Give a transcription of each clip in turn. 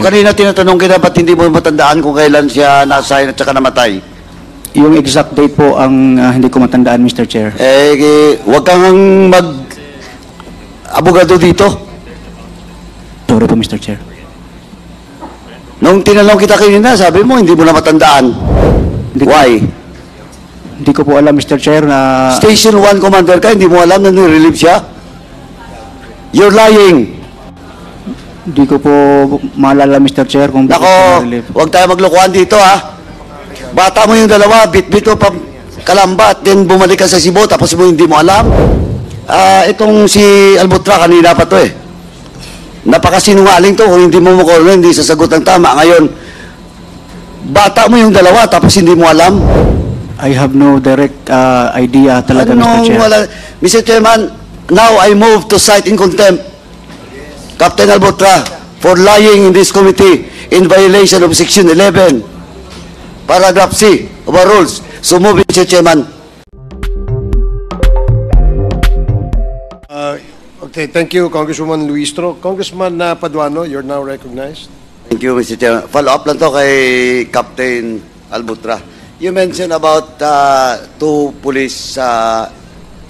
O kanina tinatanong kita, ba't hindi mo matandaan kung kailan siya na-assign at saka namatay? Yung exact date po ang hindi ko matandaan, Mr. Chair. Huwag kang mag-abogado dito. Sorry po, Mr. Chair. Nung tinanong kita kanina, sabi mo, hindi mo na matandaan. Why? Hindi ko po alam, Mr. Chair, na... Station 1 commander ka, hindi mo alam na nire-relieve siya? You're lying. Hindi ko po maalala, Mr. Chair, kung bakit Nako, na-relieve. huwag tayo maglokohan dito, ha? Bata mo yung dalawa, bit-bit mo pa Kalamba, at then bumalik ka sa Cebu, tapos mo hindi mo alam. Itong si Albutra, kanina pa to eh. Napakasinungaling to, kung hindi mo makuha, hindi sasagot ng tama. Ngayon, bata mo yung dalawa, tapos hindi mo alam. I have no direct idea talaga, Mr. Chair. Mr. Chairman, now I move to cite in contempt Captain Albutra for lying in this committee in violation of Section 11, Paragraph C of our rules. So move, Mr. Chairman. Okay, thank you, Congresswoman Luistro. Congressman Paduano, you're now recognized. Thank you, Mr. Chairman. Follow up lang to kay Captain Albutra. You mentioned about two police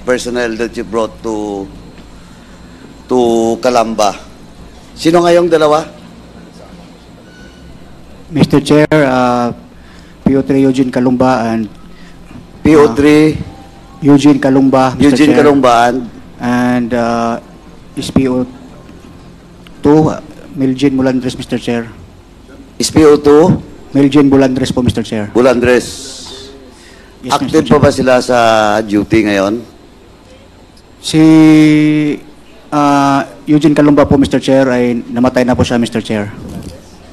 personnel that you brought to Calamba. Sino ngayong dalawa? Mr. Chair, PO3 Eugene Calumba and... PO3 Eugene Calumba, Mr. Eugene Chair. Calumba And SPO2 Miljen Bulandres, Mr. Chair. SPO2 Miljen Bulandres po, Mr. Chair. Bulandres. Yes, Active Mr. pa ba sila sa duty ngayon? Si Eugene Calumba po, Mr. Chair, ay namatay na po siya, Mr. Chair.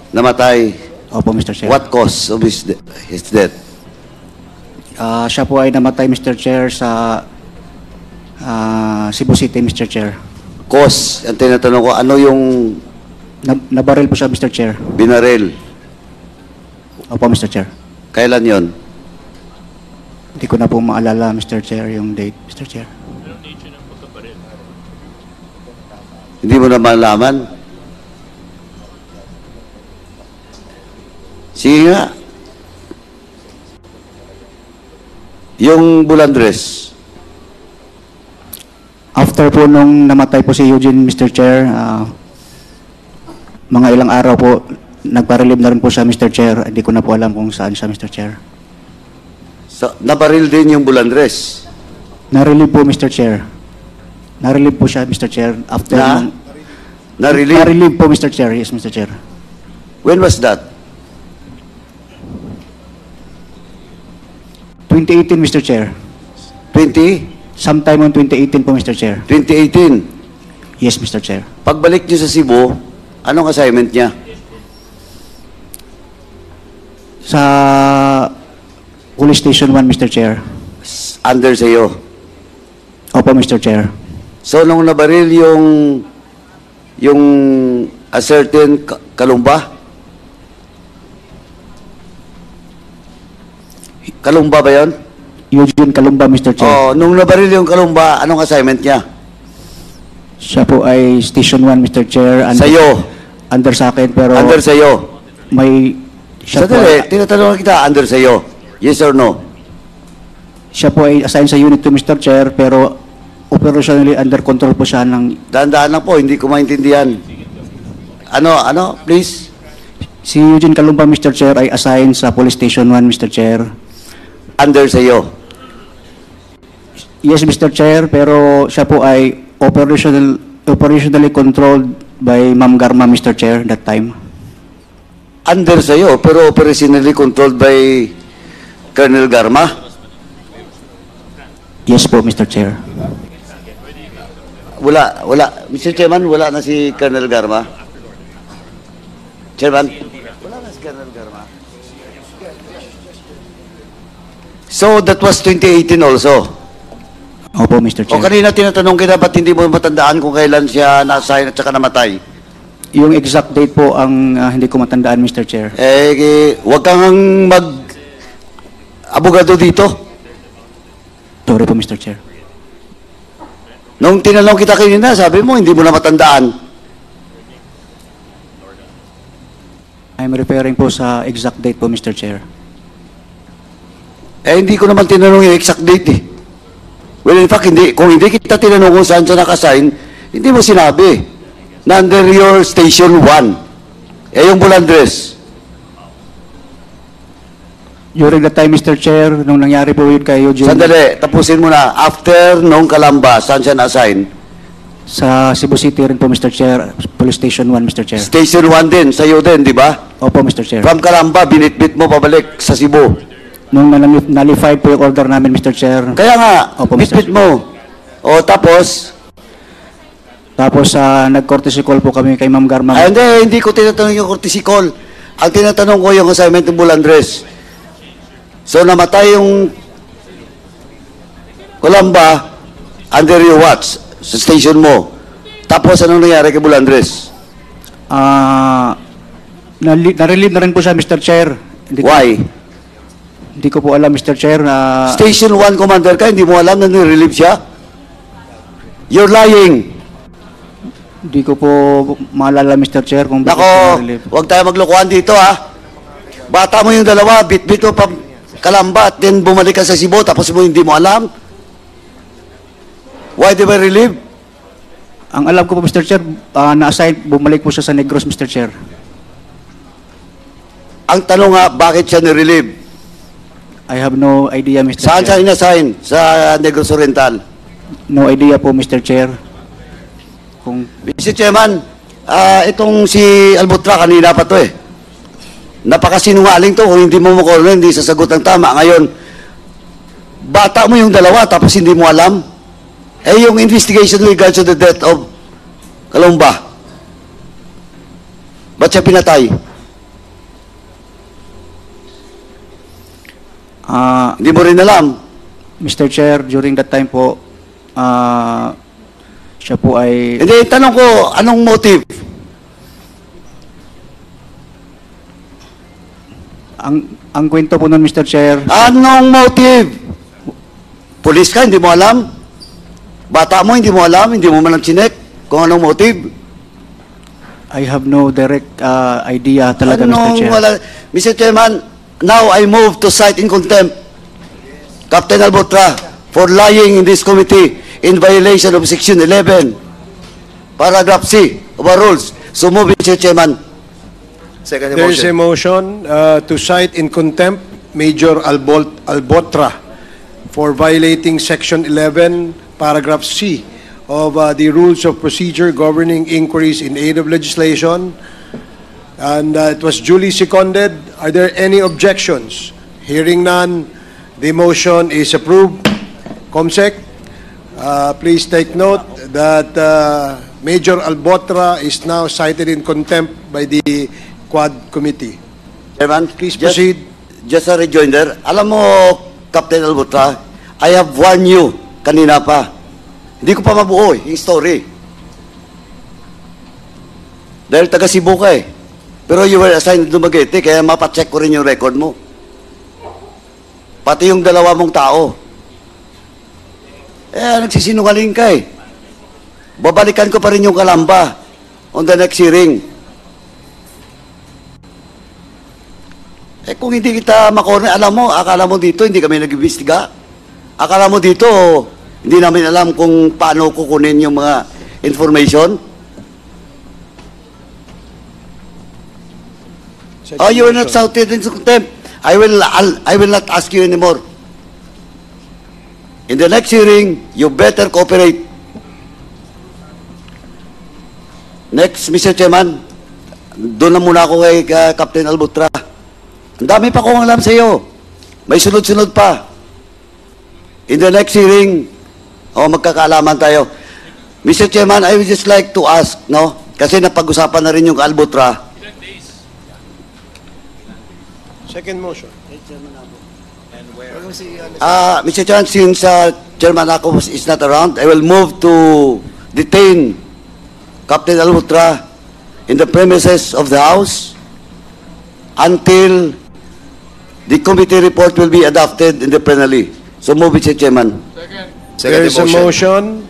Namatay. Opo, Mr. Chair. What cause of his death? Siya po ay namatay, Mr. Chair, sa Cebu City, Mr. Chair. Cause, ang tinatanong ko, ano yung Nabaril po siya, Mr. Chair. binaril? Opo, Mr. Chair. Kailan yon? Hindi ko na po maalala, Mr. Chair, yung date, Mr. Chair. Hindi mo na malaman? Sige nga. Yung Bulandres. After po nung namatay po si Eugene, Mr. Chair, mga ilang araw po, nagpa-relieve na rin po siya, Mr. Chair. Hindi ko na po alam kung saan siya, Mr. Chair. So, nabaril din yung Bulandres. Na-relieve po, Mr. Chair. Na-relieve po siya, Mr. Chair. After Na-relieve? Na-relieve po, Mr. Chair. Yes, Mr. Chair. When was that? 2018, Mr. Chair. 20? Sometime on 2018 po, Mr. Chair. 2018. Yes, Mr. Chair. Pagbalik niyo sa Cebu, anong assignment niya? Sa Police Station 1, Mr. Chair. Under sa'yo. Opo, Mr. Chair. So, nung nabaril yung a certain Kalumba? Kalumba ba yon? Eugene Calumba, Mr. Chair. Oh, nung nabaril yung Kalumba, anong assignment niya? Siya po ay Station 1, Mr. Chair. Sa'yo? Under sa akin, pero Under sa'yo? may... Siya po, Sadali, tinatanong kita, under sa'yo? Yes or no? siya po ay assigned sa Unit 2, Mr. Chair, pero operationally under control po siya ng... Dahan-dahan lang po, hindi ko maintindihan. Ano, please? Si Eugene Calumba, Mr. Chair, ay assigned sa Police Station 1, Mr. Chair. Under sa'yo? Yes, Mr. Chair, pero siya po ay operationally controlled by Ma'am Garma, Mr. Chair, that time. Under sa'yo, pero operationally controlled by Colonel Garma? Yes po, Mr. Chair. Wala. Mr. Chairman, wala na si Colonel Garma? Chairman? Wala na si Colonel Garma. So, that was 2018 also? Opo, Mr. O Chair. kanina tinatanong kita, ba't hindi mo matandaan kung kailan siya na-assign at saka namatay? Yung exact date po ang hindi ko matandaan, Mr. Chair. Huwag kang mag-abogado dito. Sorry po, Mr. Chair. Nung tinanong kita kanina, sabi mo, hindi mo na matandaan. I'm referring po sa exact date po, Mr. Chair. Eh, hindi ko naman tinanong yung exact date eh. Well, in fact, kung hindi kita tinanong kung saan siya nakasign, hindi mo sinabi na under your station 1. Eh, yung Bulandres. During the time, Mr. Chair, nung nangyari po yun kay Eugene, Sandali, tapusin mo na. After nung Calamba, saan siya na-assign? sa Cebu City rin po, Mr. Chair, Police Station 1, Mr. Chair. Station 1 din, sa'yo din, di ba? Opo, Mr. Chair. From Calamba, binitbit mo pabalik sa Cebu. Nung nullified po yung order namin, Mr. Chair. Kaya nga, Opo, Mr. bitbit mo. O, tapos, Tapos nag-courtesy call po kami kay Ma'am Garma. ay, hindi ko tinatanong yung courtesy call. Ang tinatanong ko yung assignment ng Bulandres. So, namatay yung Calamba under your watch sa station mo. Tapos, anong nangyari kay Bulandres? Na-relieve na rin po siya, Mr. Chair. Why? Hindi ko po alam, Mr. Chair, na Station 1 commander ka, hindi mo alam na nirelieve siya? You're lying. hindi ko po maalala, Mr. Chair, kung bakit Nako, na-relieve. huwag tayo maglokohan dito, ha? Bata mo yung dalawa, bit-bit mo pa Calamba, at then bumalik ka sa Cebu, tapos mo hindi mo alam? Why they were relieved? Ang alam ko po, Mr. Chair, na-assign, bumalik po siya sa Negros, Mr. Chair. Ang tanong nga, bakit siya nirelieve? I have no idea, Mr. Saan siya Chair. inassign? Sa Negros Oriental? No idea po, Mr. Chair. Kung Mr. Chairman, itong si Albutra, kanina pa to eh. Napakasinungaling to, kung hindi mo makuha, hindi sasagot ang tama. Ngayon, bata mo yung dalawa, tapos hindi mo alam. Eh, yung investigation with regards to the death of Calamba, ba't siya pinatay? Hindi mo rin alam. Mr. Chair, during that time po, siya po ay Hindi, tanong ko, anong motive? ang kwento po nun, Mr. Chair, Anong motive? Police ka, hindi mo alam? Bata mo, hindi mo alam? Hindi mo man lang chinek kung anong motive? I have no direct idea talaga, Mr. Chair. Mr. Chairman, now I move to cite in contempt Captain Albutra for lying in this committee in violation of Section 11, Paragraph C of our rules. So move, Mr. Chairman. Second There is a motion. motion to cite in contempt Major Albotra for violating Section 11, Paragraph C of the Rules of Procedure governing inquiries in aid of legislation. And it was duly seconded. Are there any objections? Hearing none, the motion is approved. Comsec, please take note that Major Albotra is now cited in contempt by the Quad Committee. Chairman, Please proceed. Just a rejoinder. Alam mo, Captain Albutra, I have warned you kanina pa. Hindi ko pa mabuo yung story. Dahil taga Cebu ka eh. Pero you were assigned to Dumaguete, kaya mapacheck ko rin yung record mo. Pati yung dalawa mong tao. Nagsisinungaling ka eh. Babalikan ko pa rin yung Calamba on the next hearing. Kung hindi kita makorne, alam mo, akala mo dito, hindi kami nag-imbestiga. Akala mo dito, hindi namin alam kung paano kukunin yung mga information. Oh, you are not shouted in contempt. I will not ask you anymore. In the next hearing, you better cooperate. Next, Mr. Chairman, doon na muna ako kay Captain Albutra. Ang dami pa kong alam sa iyo. May sunod-sunod pa. In the next hearing, magkakaalaman tayo. Mr. Chairman, I would just like to ask, no? Kasi napag-usapan na rin yung Albutra. Second motion. Mr. Chairman, since Chairman Akos is not around, I will move to detain Captain Albutra in the premises of the House until the committee report will be adopted in the plenary. So move, Mr. Chairman. There is a motion,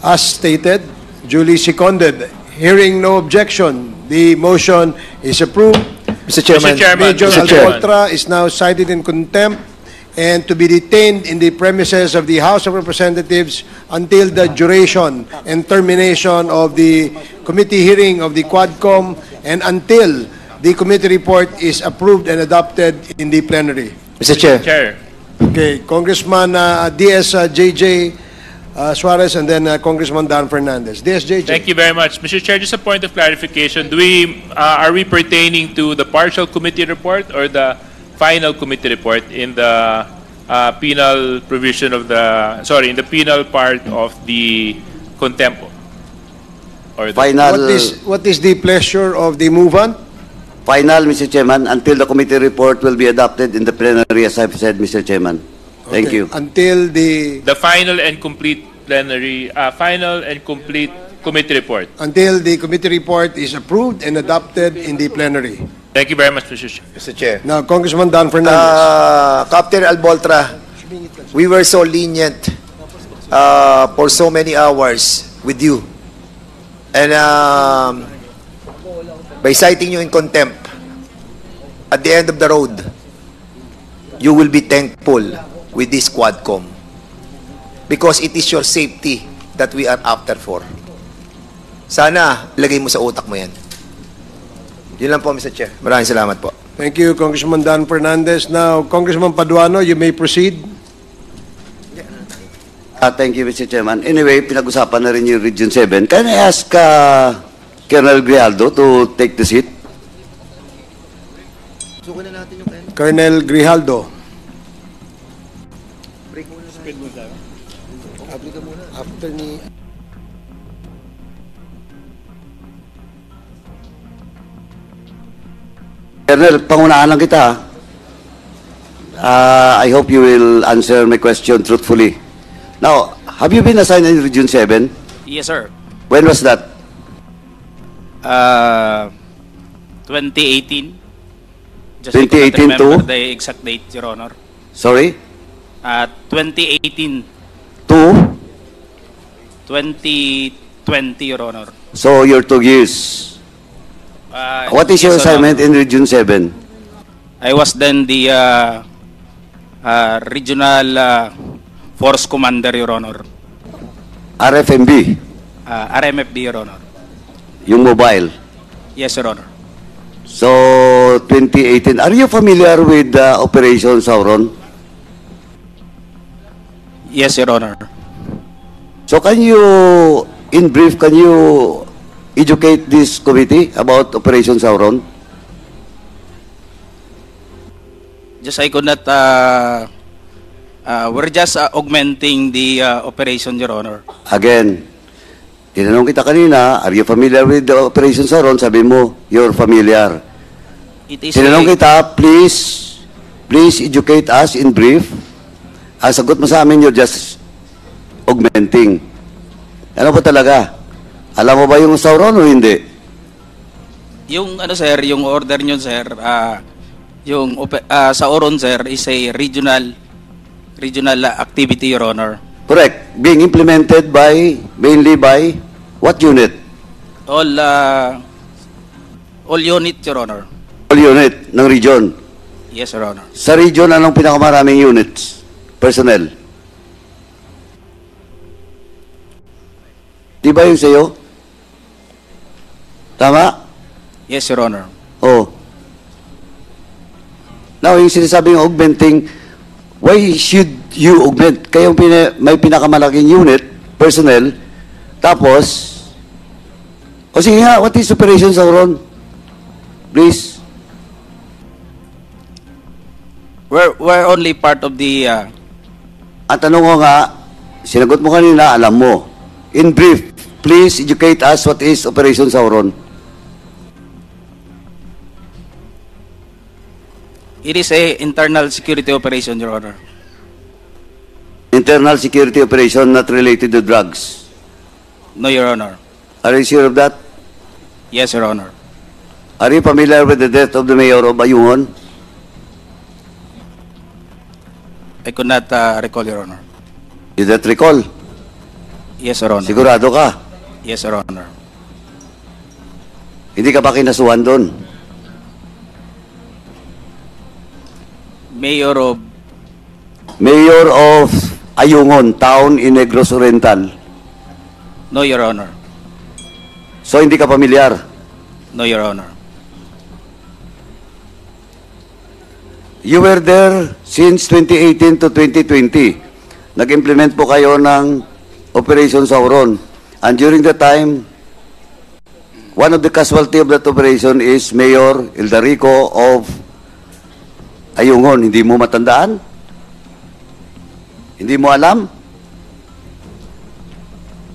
as stated, duly seconded. Hearing no objection, The motion is approved. Mr. Chairman. Major Mr. Chair. Alboltra is now cited in contempt and to be detained in the premises of the House of Representatives until the duration and termination of the committee hearing of the Quadcom and until the committee report is approved and adopted in the plenary. Mr. Chair. Chair. Okay, Congressman D.S.J.J. Suarez and then Congressman Dan Fernandez. D.S.J.J. Thank you very much. Mr. Chair, just a point of clarification. Are we pertaining to the partial committee report or the final committee report in the penal provision of in the penal part of the contempt? Or the, Final, What is the pleasure of the movant? final, Mr. Chairman, until the committee report will be adopted in the plenary, as I've said, Mr. Chairman. Thank Okay, you. Until the final and complete plenary, final and complete committee report. until the committee report is approved and adopted in the plenary. Thank you very much, Mr. Chair. Mr. Chair. Now, Congressman Dan Fernandez. Captain Alboltra, we were so lenient for so many hours with you. And by citing you in contempt, at the end of the road, you will be thankful with this Quadcom. Because it is your safety that we are after for. Sana, lagay mo sa utak mo yan. Yun lang po, Mr. Chair. Maraming salamat po. Thank you, Congressman Dan Fernandez. Now, Congressman Paduano, you may proceed. Thank you, Mr. Chairman. Anyway, pinag-usapan na rin yung Region 7. Can I ask Colonel Grijaldo to take the seat? Colonel Grijaldo. After ni... Colonel, pangunahan lang kita. I hope you will answer my question truthfully. Now, have you been assigned in Region 7? Yes, sir. When was that? 2018. Just 2018 I could not remember to? the exact date, Your Honor. Sorry? 2018, Two? 2020, Your Honor. So, you're 2 years. What is your yes, Your assignment Honor. in Region 7? I was then the regional force commander, Your Honor. RFMB, RMFB, Your Honor. yung mobile. Yes, Your Honor. So, 2018. Are you familiar with Operation Sauron? Yes, Your Honor. So, can you, in brief, can you educate this committee about Operation Sauron? Just I could not, we're just augmenting the operation, Your Honor. Again, tinanong kita kanina, are you familiar with the Operation Sauron? Sabi mo, you're familiar. It is Tinanong a- kita, please educate us in brief. Ang sagot mo sa amin, you're just augmenting. Ano ba talaga? Alam mo ba yung Sauron o hindi? Yung ano sir, yung order nyo sir, sa Oron sir is a regional activity, Your Honor. Correct. Being implemented by, mainly by, what unit? All unit, Your Honor. All unit ng region. Yes, Your Honor. Sa region, anong pinakamaraming units? Personnel. Di ba yung sa'yo? Tama? Yes, Your Honor. Oh. Now, yung sinasabing augmenting, why should you augment? Kaya may pinakamalaking unit, personnel, tapos, o sige nga, what is Operation Sauron? Please. We're only part of the Ang tanong ko nga, sinagot mo kanina, alam mo. In brief, please educate us what is Operation Sauron. it is a internal security operation, Your Honor. Internal security operation not related to drugs. No, Your Honor. Are you sure of that? Yes, Your Honor. Are you familiar with the death of the mayor of Ayungon? I could not recall, Your Honor. You that recall? Yes, Your Honor. Sigurado ka? Yes, Your Honor. Hindi ka ba kinasuhan doon? Mayor of Mayor of Ayungon, town in Negros Oriental. No, Your Honor. So hindi ka pamilyar? No, Your Honor. You were there since 2018 to 2020. Nag-implement po kayo ng Operation Sauron. And during the time, one of the casualty of that operation is Mayor Ildarico of Ayungon. Hindi mo matandaan? Hindi mo alam?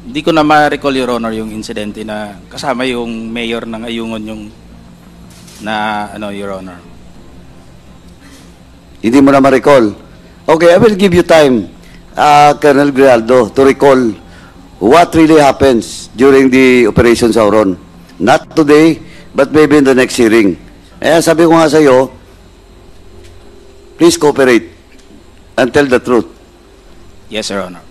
Hindi ko na ma-recall, Your Honor, yung insidente na kasama yung mayor ng Ayungon yung na, Your Honor. Hindi mo na ma-recall. Okay, I will give you time, Colonel Grijaldo, to recall what really happens during the Operation Sauron. Not today, but maybe in the next hearing. Eh, sabi ko nga sa iyo, please cooperate and tell the truth. Yes, Your Honor.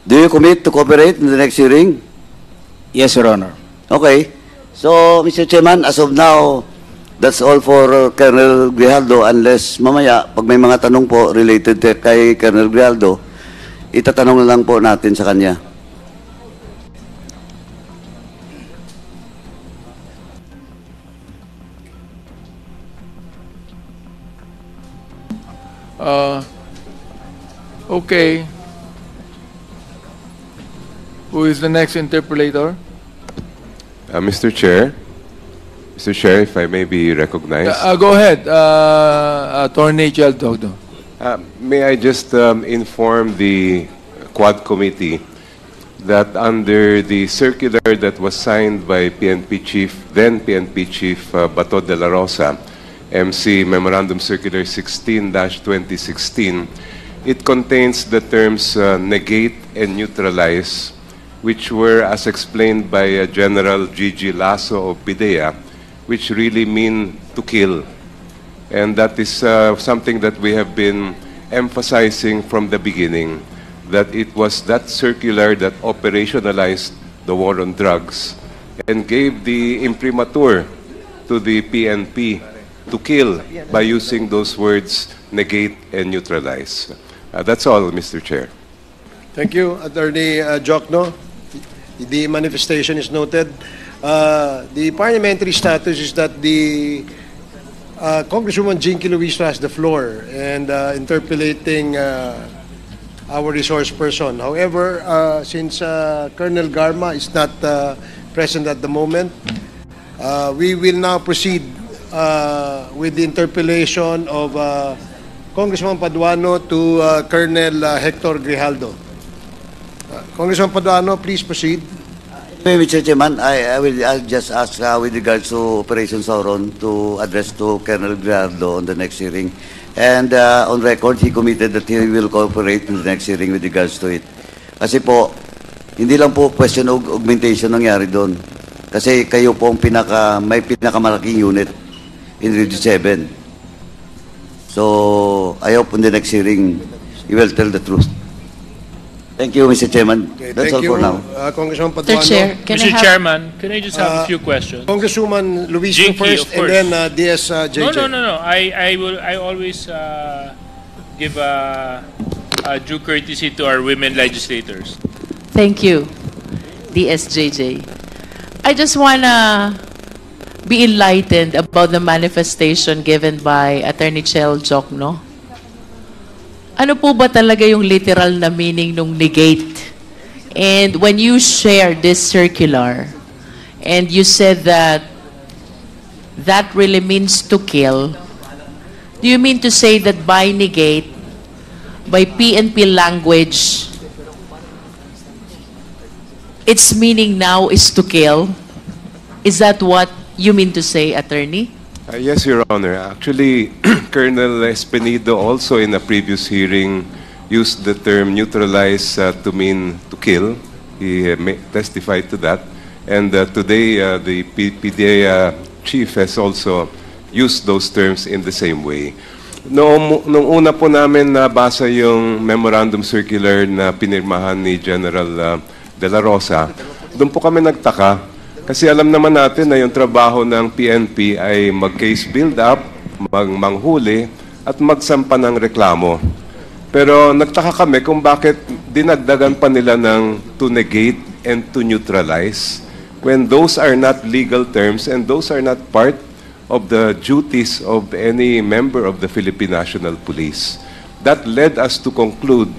Do you commit to cooperate in the next hearing? Yes, Your Honor. Okay. So, Mr. Chairman, as of now, that's all for Colonel Grijaldo unless mamaya, pag may mga tanong po related kay Colonel Grijaldo, itatanong na lang po natin sa kanya. Okay. Who is the next interpolator? Mr. Chair, if I may be recognized, Go ahead, Attorney Geldo. may I just inform the Quad Committee that under the circular that was signed by then PNP Chief Bato de la Rosa, MC Memorandum Circular 16-2016, it contains the terms negate and neutralize, which were, as explained by General Gigi Lasso of PIDEA, which really mean to kill. And that is something that we have been emphasizing from the beginning, that it was that circular that operationalized the war on drugs and gave the imprimatur to the PNP to kill by using those words, negate and neutralize. That's all, Mr. Chair. Thank you, Attorney Jokno. The manifestation is noted. The parliamentary status is that the Congresswoman Jinky Luiso has the floor and interpolating our resource person. However, since Colonel Garma is not present at the moment, we will now proceed with the interpellation of Congressman Paduano to Colonel Hector Grijaldo. Congressman Paduano, please proceed. Mr. Chairman, I'll just ask with regards to Operation Sauron to address to Colonel Grijaldo on the next hearing. And on record, he committed that he will cooperate in the next hearing with regards to it. Kasi po, hindi lang po question of augmentation nangyari doon. Kasi kayo po ang may pinakamalaking unit in Region 7. So, I hope in the next hearing, you will tell the truth. Thank you, Mr. Chairman. Okay, That's all thank you, for now. Congressman Paduano. Mr. Chair, can I Mr. have... Chairman, can I just have a few questions? Congresswoman Luiso Jinky, first, of course. and then DS-JJ. No. I always give a due courtesy to our women legislators. Thank you, DSJJ. I just want to be enlightened about the manifestation given by Attorney Chel Jokno. Ano po ba talaga yung literal na meaning nung negate? And when you share this circular, and you said that that really means to kill, do you mean to say that by negate, by PNP language, its meaning now is to kill? Is that what you mean to say, Attorney? Yes, Your Honor. Actually, Colonel Espinido also in a previous hearing used the term neutralize to mean to kill. He testified to that. And today, the PDEA chief has also used those terms in the same way. Nung una po namin nabasa yung memorandum circular na pinirmahan ni General De La Rosa, doon po kami nagtaka kasi alam naman natin na yung trabaho ng PNP ay mag-case build-up, manghuli, at magsampa ng reklamo. Pero nagtaka kami kung bakit dinagdagan pa nila ng to negate and to neutralize when those are not legal terms and those are not part of the duties of any member of the Philippine National Police. That led us to conclude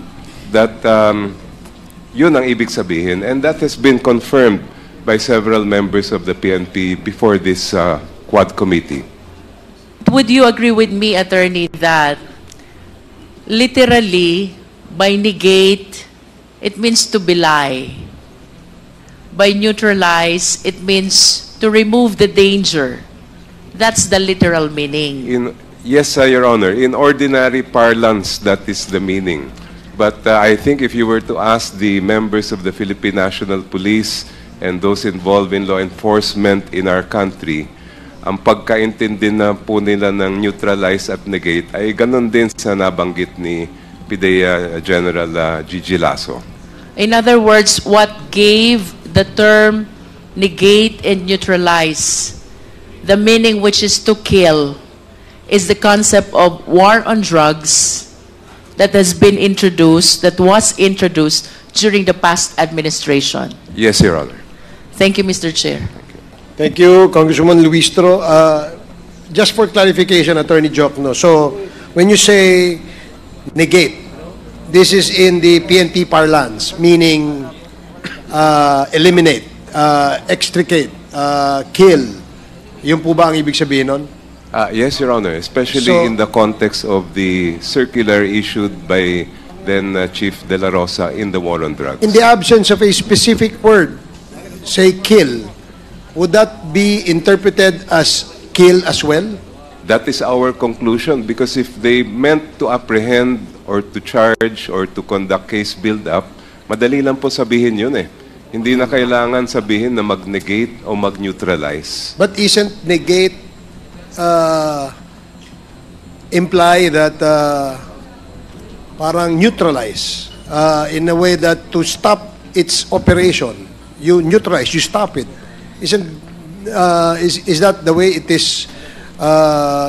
that yun ang ibig sabihin, and that has been confirmed by several members of the PNP before this Quad Committee. Would you agree with me, Attorney, that literally, by negate, it means to belie. By neutralize, it means to remove the danger. That's the literal meaning. Yes, Your Honor. In ordinary parlance, that is the meaning. But I think if you were to ask the members of the Philippine National Police and those involved in law enforcement in our country, ang pagkaintindi na po nila ng neutralize at negate ay ganun din sa nabanggit ni PIDEA General Gigi Lasso. In other words, what gave the term negate and neutralize the meaning which is to kill is the concept of war on drugs that has been introduced, that was introduced during the past administration. Yes, Your Honor. Thank you, Mr. Chair. Thank you, Congresswoman Luistro. Just for clarification, Attorney Jokno, so when you say negate, this is in the PNP parlance, meaning eliminate, extricate, kill. Yun po ba ang ibig sabihin nun? Yes, Your Honor, especially in the context of the circular issued by then Chief De La Rosa in the war on drugs. In the absence of a specific word, say kill, would that be interpreted as kill as well? That is our conclusion because if they meant to apprehend or to charge or to conduct case build-up, madali lang po sabihin yun eh. Hindi na kailangan sabihin na mag-negate o mag-neutralize. But isn't negate imply that parang neutralize in a way that to stop its operation, you neutralize, you stop it. Isn't is that the way it is?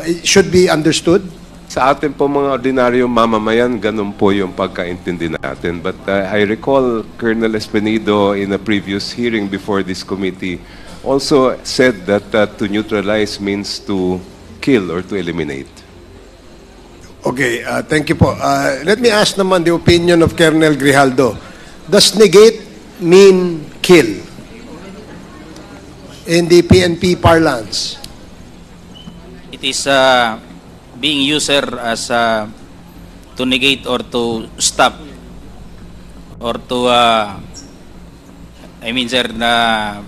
It should be understood. Sa atin po mga ordinaryong mamamayan, ganun po yung pagkaintindi natin. But I recall Colonel Espinido in a previous hearing before this committee also said that to neutralize means to kill or to eliminate. Okay, thank you po. Let me ask naman the opinion of Colonel Grijaldo. Does negate mean kill in the PNP parlance? It is being used, sir, as to negate or to stop or to I mean, sir, na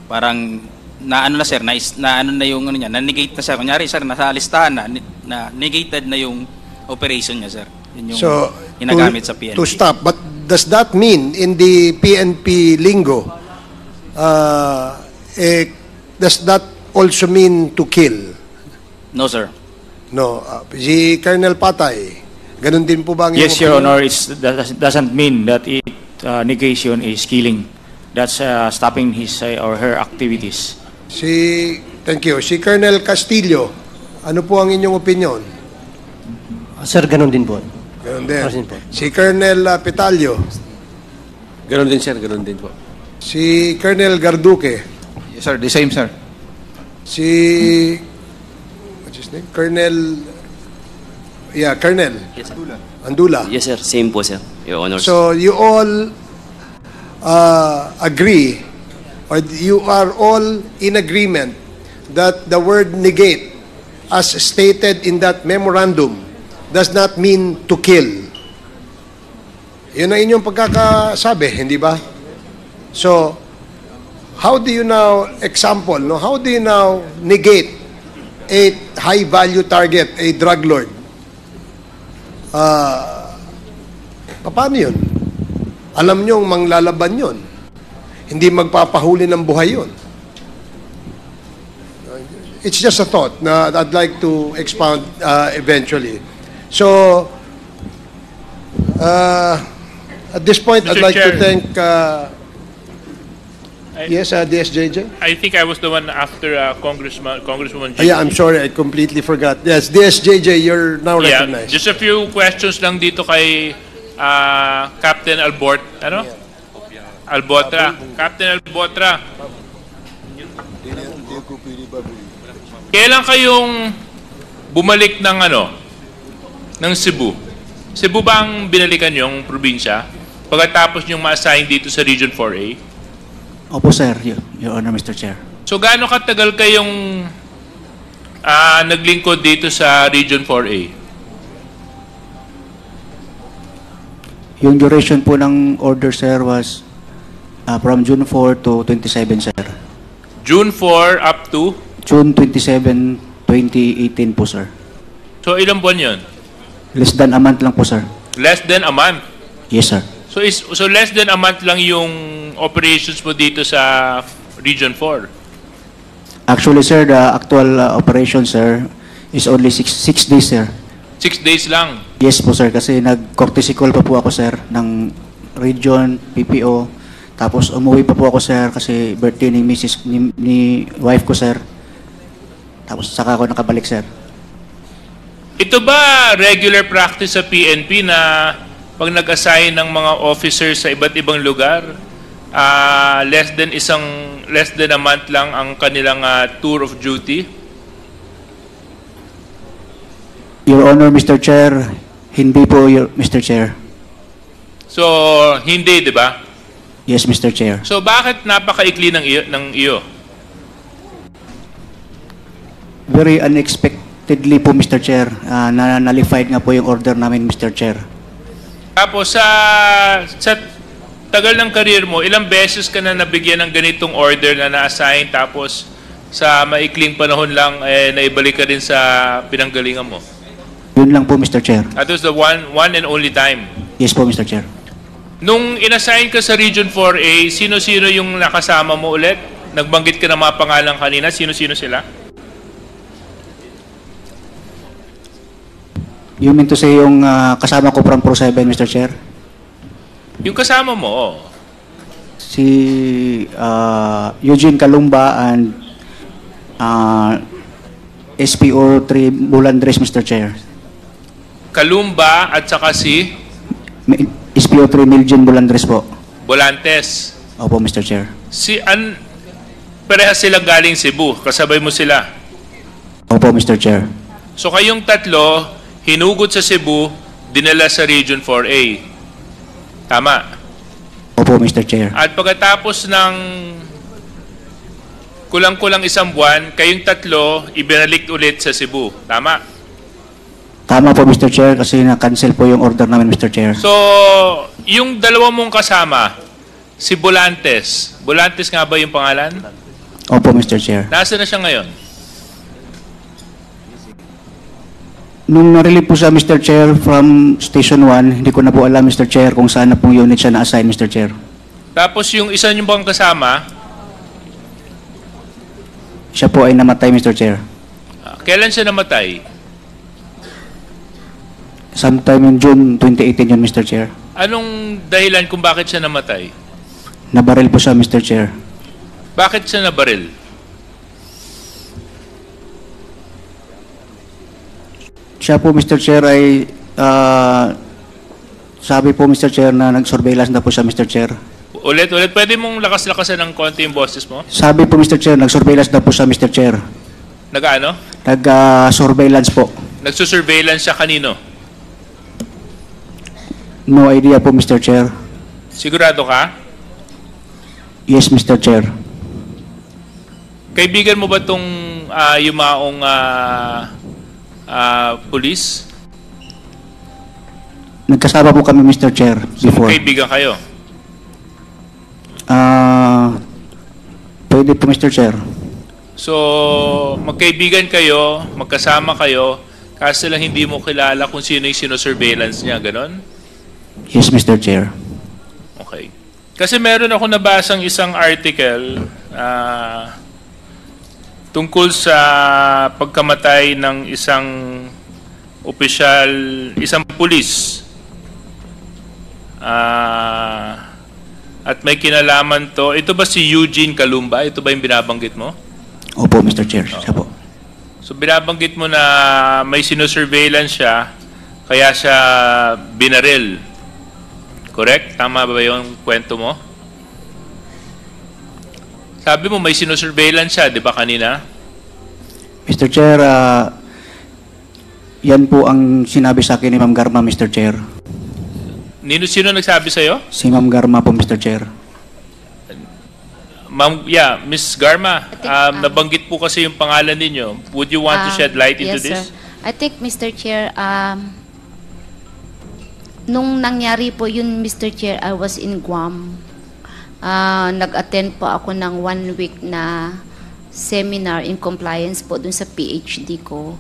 parang na ano na, sir, na ano na yung ano niya, na negate na, sir. Kunyari, sir, nasa listahan na negated na yung operation niya, sir. Yun yung ginagamit sa PNP. To stop, but does that mean in the PNP lingo, does that also mean to kill? No, sir. No. Si Colonel Patay, ganun din po ba ang Yes, Your Honor, that doesn't mean that negation is killing. That's stopping his or her activities. Thank you. Si Colonel Castillo, ano po ang inyong opinion? Sir, ganun din po. Ganun din. Si Colonel Petalio. Ganun din, sir. Ganun din po. Si Colonel Garduque. Yes, sir. The same, sir. Si what's his name? Colonel Yes, sir. Andula. Yes, sir. Same po, sir. Your Honor. So you all agree, or you are all in agreement that the word negate, as stated in that memorandum, does not mean to kill. Yun ang inyong pagkakasabi, hindi ba? So, how do you now how do you now negate a high-value target, a drug lord? Paano yun? Alam nyo manglalaban yun. Hindi magpapahuli ng buhay yun. It's just a thought na I'd like to expound eventually. So, At this point, I'd Mr. like to Chair. thank, yes, DSJJ? I think I was the one after Congresswoman G. Yeah, I'm sorry, I completely forgot. Yes, DSJJ, you're now Yeah, recognized. just a few questions lang dito kay Captain Albotra. Captain Albotra. Kailan kayong bumalik ng Cebu? Cebu ba ang binalikan yung probinsya pagkatapos yung ma-assign dito sa Region 4A? Opo, sir. Your Honor, Mr. Chair. So gaano katagal kayong naglingkod dito sa Region 4A? Yung duration po ng order, sir, was from June 4 to 27, sir. June 4 up to? June 27, 2018 po, sir. So ilang buwan yun? Less than a month lang po, sir. Less than a month? Yes, sir. So less than a month lang yung operations mo dito sa Region 4? Actually, sir, the actual operation, sir, is only 6 days, sir. 6 days lang? Yes po, sir, kasi nag-courtesy call pa po ako, sir, ng region, PPO. Tapos umuwi pa po ako, sir, kasi birthday ni ni wife ko, sir. Tapos saka ako nakabalik, sir. Ito ba regular practice sa PNP na pag nag-assign ng mga officers sa iba't ibang lugar, less than a month lang ang kanilang tour of duty? Your Honor, Mr. Chair, hindi po, Mr. Chair. So, hindi, di ba? Yes, Mr. Chair. So, bakit napakaikli ng iyo? Very unexpectedly po, Mr. Chair. Na-nullified nga po yung order namin, Mr. Chair. Tapos, sa tagal ng career mo, ilang beses ka na nabigyan ng ganitong order na na-assign tapos sa maikling panahon lang, naibalik ka din sa pinanggalingan mo? Yun lang po, Mr. Chair. That was the one and only time? Yes po, Mr. Chair. Nung inassign ka sa Region 4A, sino-sino yung nakasama mo ulit? Nagbanggit ka ng mga pangalan kanina. Sino-sino sila? You mean to say yung kasama ko from Pro 7, Mr. Chair? Yung kasama mo, Si Eugene Calumba and SPO 3 Bulandres, Mr. Chair. Calumba at saka si SPO 3 Miljen Bulandres po. Bolantes. Opo, Mr. Chair. Parehas sila galing Cebu. Kasabay mo sila. Opo, Mr. Chair. So kayong tatlo, hinugot sa Cebu, dinala sa Region 4A. Tama? Opo, Mr. Chair. At pagkatapos ng kulang-kulang isang buwan, kayong tatlo, ibinalik ulit sa Cebu. Tama? Tama po, Mr. Chair, kasi na-cancel po yung order namin, Mr. Chair. So, yung dalawa mong kasama, si Bolantes. Bolantes nga ba yung pangalan? Opo, Mr. Chair. Nasaan na siya ngayon? Nung na-relieve po siya, Mr. Chair, from Station 1, hindi ko na po alam, Mr. Chair, kung saan na pong unit siya na-assign, Mr. Chair. Tapos yung isa niyong bang kasama, Siya po ay namatay, Mr. Chair. kailan siya namatay? Sometime in June 2018 yun, Mr. Chair. Anong dahilan kung bakit siya namatay? Nabaril po siya, Mr. Chair. Bakit siya nabaril? Siya po, Mr. Chair, ay sabi po, Mr. Chair, na nag-surveillance na po siya, Mr. Chair. Ulit, pwede mong lakas-lakasan ng konti yung boses mo? Sabi po, Mr. Chair, nag-surveillance na po siya, Mr. Chair. Nag-ano? Nag-surveillance po. Nagsusurveillance siya kanino? No idea po, Mr. Chair. Sigurado ka? Yes, Mr. Chair. Kaibigan mo ba itong yumaong police? Nagkasama po kami, Mr. Chair, before. Kaibigan kayo? Pwede po, Mr. Chair. So, magkaibigan kayo, magkasama kayo, kasi lang hindi mo kilala kung sino yung sino-surveillance niya, ganon? Yes, Mr. Chair. Okay. Kasi meron ako nabasang isang article tungkol sa pagkamatay ng isang opisyal, isang pulis At may kinalaman to. Ito ba si Eugene Calumba? Ito ba yung binabanggit mo? Opo, Mr. Chair. Siya po. So binabanggit mo na may sinusurveillance siya, kaya siya binaril. Correct? Tama ba yung kwento mo? Sabi mo may sinusurveillance siya, di ba kanina? Mr. Chair, yan po ang sinabi sa akin ni Ma'am Garma, Mr. Chair. Sino nagsabi sa'yo? Si Ma'am Garma po, Mr. Chair. Miss Garma, nabanggit po kasi yung pangalan ninyo. Would you want to shed light into yes, this? Sir. I think, Mr. Chair, nung nangyari po yun, Mr. Chair, I was in Guam. Nag-attend po ako ng 1 week na seminar in compliance po dun sa PhD ko.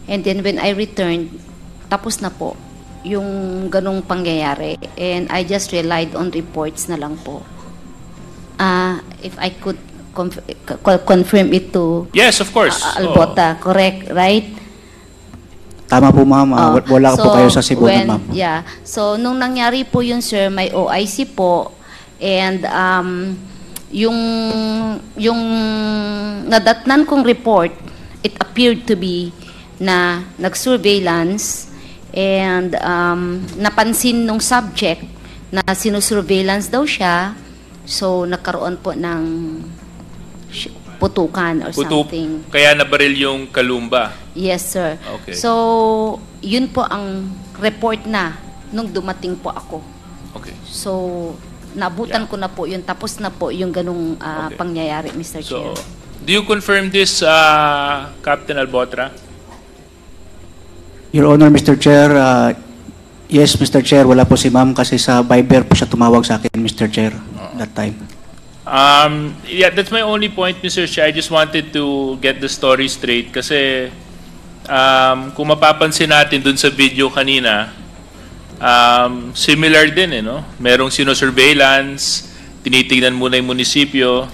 And then when I returned, tapos na po yung ganong pangyayari. And I just relied on reports na lang po. If I could confirm it to Yes, of course. Albota, correct, right? Tama po, ma'am. Wala po kayo sa Cebu, ma'am. Yeah. So, nung nangyari po yun, sir, may OIC po. And yung nadatnan kong report, it appeared to be na nag-surveillance and napansin nung subject na sinusurveillance daw siya. So, nagkaroon po ng putukan or something. Kaya nabaril yung Calumba? Yes, sir. Okay. So, yun po ang report na nung dumating po ako. Okay. So, nabutan ko na po yun. Tapos na po yung ganung pangyayari, Mr. Chair. Do you confirm this, Captain Albotra? Your Honor, Mr. Chair, yes, Mr. Chair, wala po si ma'am kasi sa Viber po siya tumawag sa akin, Mr. Chair, that time. Yeah, that's my only point, Mr. Chair. I just wanted to get the story straight kasi kung mapapansin natin dun sa video kanina, similar din, no? Merong sino-surveillance, tinitignan muna yung munisipyo,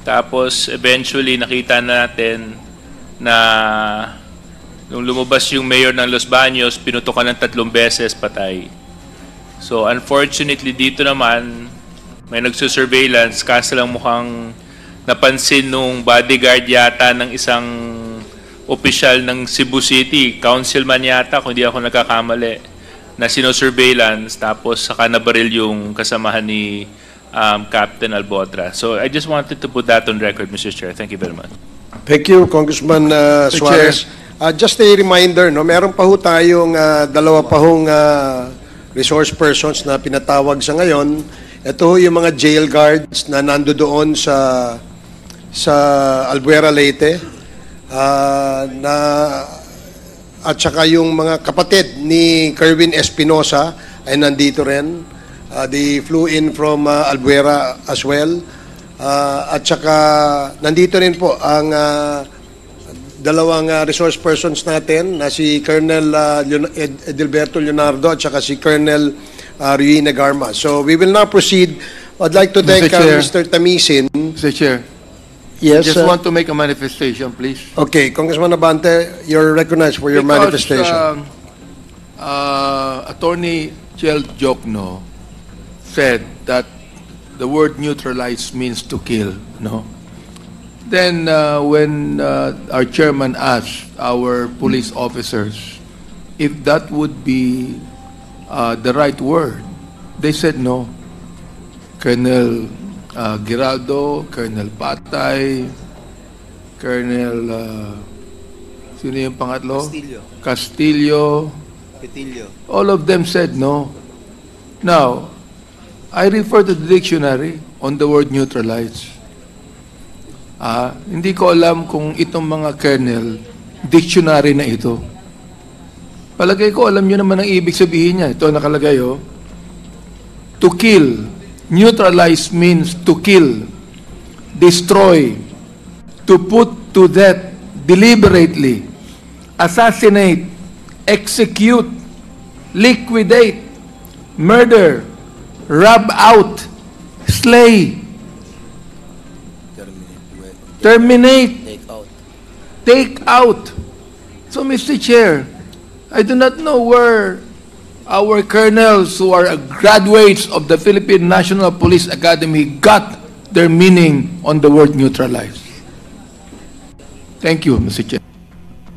tapos eventually nakita natin na nung lumabas yung mayor ng Los Baños, pinutukan ng 3 beses, patay. So unfortunately dito naman may nagsusurveillance, kaso lang mukhang napansin nung bodyguard yata ng isang opisyal ng Cebu City, councilman yata kung hindi ako nagkakamali, na sino-surveillance tapos saka nabaril yung kasamahan ni Captain Albotra. So I just wanted to put that on record, Mr. Chair. Thank you very much. Thank you, Congressman Suarez. Just a reminder, no, meron pa ho tayong 2 pa hong resource persons na pinatawag sa ngayon. Ito ho yung mga jail guards na nandoon sa Albuera, Leyte, at saka yung mga kapatid ni Kerwin Espinosa ay nandito rin. They flew in from Albuera as well. At saka nandito rin po ang 2 resource persons natin na si Colonel Edilberto Leonardo at saka si Colonel Rina Garma. So we will now proceed. I'd like to thank Mr. Tamisin. Mr. Chair. Yes. Just want to make a manifestation, please. Okay, Congressman Abante, you're recognized for your manifestation. Attorney Chel Jokno said that the word neutralize means to kill, no? Then when our chairman asked our police officers if that would be the right word, they said no. Colonel Giraldo, Colonel Patay, Colonel sino yung pangatlo? Castillo. Petillo. All of them said no. Now, I refer to the dictionary on the word neutralize. Hindi ko alam kung itong mga colonel, dictionary na ito. Palagay ko, alam nyo naman ang ibig sabihin niya. Ito nakalagay, oh. To kill. Neutralize means to kill, destroy, to put to death deliberately, assassinate, execute, liquidate, murder, rub out, slay, terminate, take out. So, Mr. Chair, I do not know where our colonels who are graduates of the Philippine National Police Academy got their meaning on the word neutralize. Thank you, Mr. Chair.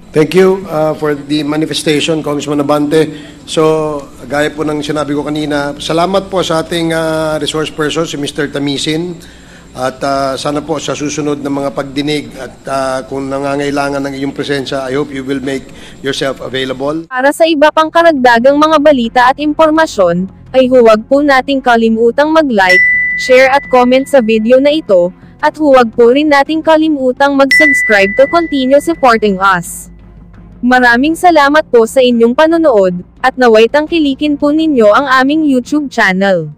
Thank you for the manifestation, Congressman Abante. So, gaya po ng sinabi ko kanina, salamat po sa ating resource person, si Mr. Tamisin. At sana po sa susunod na mga pagdinig at kung nangangailangan ng iyong presensya, I hope you will make yourself available. Para sa iba pang karagdagang mga balita at impormasyon, ay huwag po nating kalimutang mag-like, share at comment sa video na ito, at huwag po rin nating kalimutang mag-subscribe to continue supporting us. Maraming salamat po sa inyong panonood, at naway tangkilikin po ninyo ang aming YouTube channel.